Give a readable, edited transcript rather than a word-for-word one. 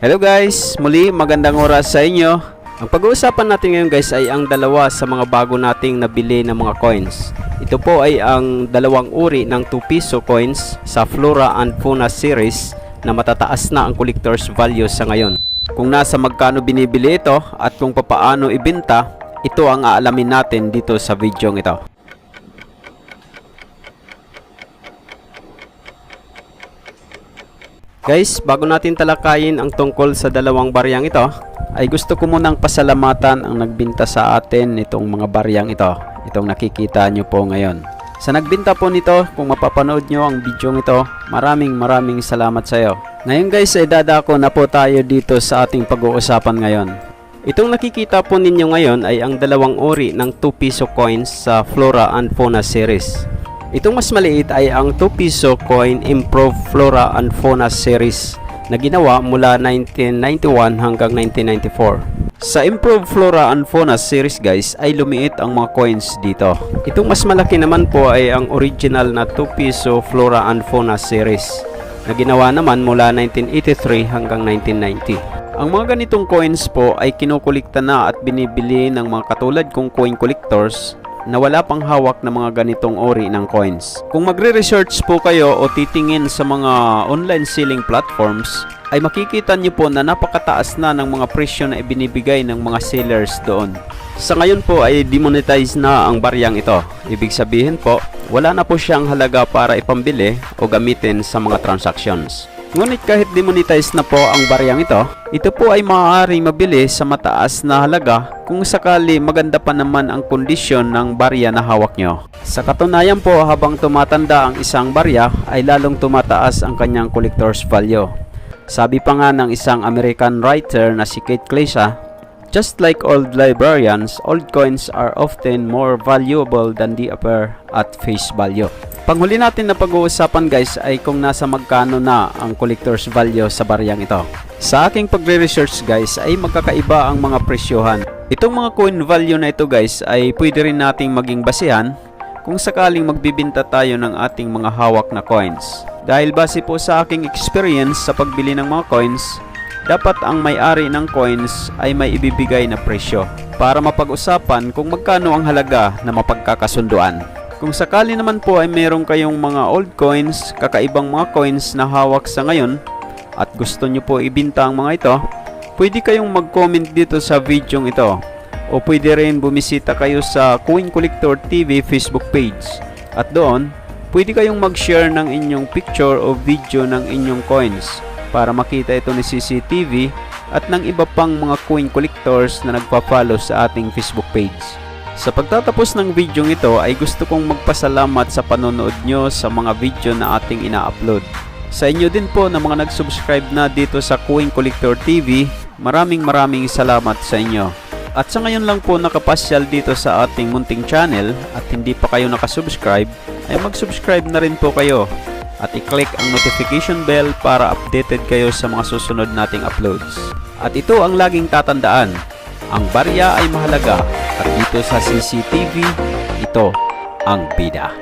Hello guys, muli magandang oras sa inyo. Ang pag-uusapan natin ngayon guys ay ang dalawa sa mga bago nating nabili ng mga coins. Ito po ay ang dalawang uri ng 2 piso coins sa Flora and Fauna series na matataas na ang collector's value sa ngayon. Kung nasa magkano binibili ito at kung papaano ibenta, ito ang aalamin natin dito sa video ito. Guys, bago natin talakayin ang tungkol sa dalawang baryang ito, ay gusto ko munang pasalamatan ang nagbinta sa atin nitong mga baryang ito. Itong nakikita nyo po ngayon. Sa nagbinta po nito, kung mapapanood nyo ang video ito, maraming salamat sa iyo. Ngayon guys, ay dadako na po tayo dito sa ating pag-uusapan ngayon. Itong nakikita po ninyo ngayon ay ang dalawang uri ng 2 piso coins sa Flora and Fauna series. Itong mas maliit ay ang 2 piso coin Improved Flora and Fauna series na ginawa mula 1991 hanggang 1994. Sa Improved Flora and Fauna series guys ay lumiit ang mga coins dito. Itong mas malaki naman po ay ang original na 2 piso Flora and Fauna series na ginawa naman mula 1983 hanggang 1990. Ang mga ganitong coins po ay kinukulikta na at binibili ng mga katulad kong coin collectors na wala pang hawak na mga ganitong uri ng coins. Kung magre-research po kayo o titingin sa mga online selling platforms, ay makikita nyo po na napakataas na ng mga presyo na ibinibigay ng mga sellers doon. Sa ngayon po ay demonetize na ang baryang ito. Ibig sabihin po, wala na po siyang halaga para ipambili o gamitin sa mga transactions. Ngunit kahit demonetize na po ang baryang ito po ay maaaring mabili sa mataas na halaga kung sakali maganda pa naman ang kondisyon ng barya na hawak nyo. Sa katunayan po, habang tumatanda ang isang barya ay lalong tumataas ang kanyang collector's value. Sabi pa nga ng isang American writer na si Kate Klesa, "Just like old librarians, old coins are often more valuable than they appear at face value." Panghuli natin na pag-uusapan guys ay kung nasa magkano na ang collector's value sa baryang ito. Sa aking pagre-research guys ay magkakaiba ang mga presyohan. Itong mga coin value na ito guys ay pwede rin nating maging basihan kung sakaling magbibinta tayo ng ating mga hawak na coins. Dahil base po sa aking experience sa pagbili ng mga coins, dapat ang may-ari ng coins ay may ibibigay na presyo para mapag-usapan kung magkano ang halaga na mapagkakasunduan. Kung sakali naman po ay meron kayong mga old coins, kakaibang mga coins na hawak sa ngayon at gusto nyo po ibinta ang mga ito, pwede kayong mag-comment dito sa video ito o pwede rin bumisita kayo sa Coin Collector TV Facebook page at doon pwede kayong mag-share ng inyong picture o video ng inyong coins para makita ito ni CCTV at ng iba pang mga coin collectors na nagpa-follow sa ating Facebook page. Sa pagtatapos ng video ito ay gusto kong magpasalamat sa panonood nyo sa mga video na ating ina-upload. Sa inyo din po na mga nag-subscribe na dito sa Coin Collector TV, maraming salamat sa inyo. At sa ngayon lang po nakapasyal dito sa ating munting channel at hindi pa kayo nakasubscribe, ay mag-subscribe na rin po kayo at i-click ang notification bell para updated kayo sa mga susunod nating uploads. At ito ang laging tatandaan, ang barya ay mahalaga at dito sa CCTV, ito ang bida.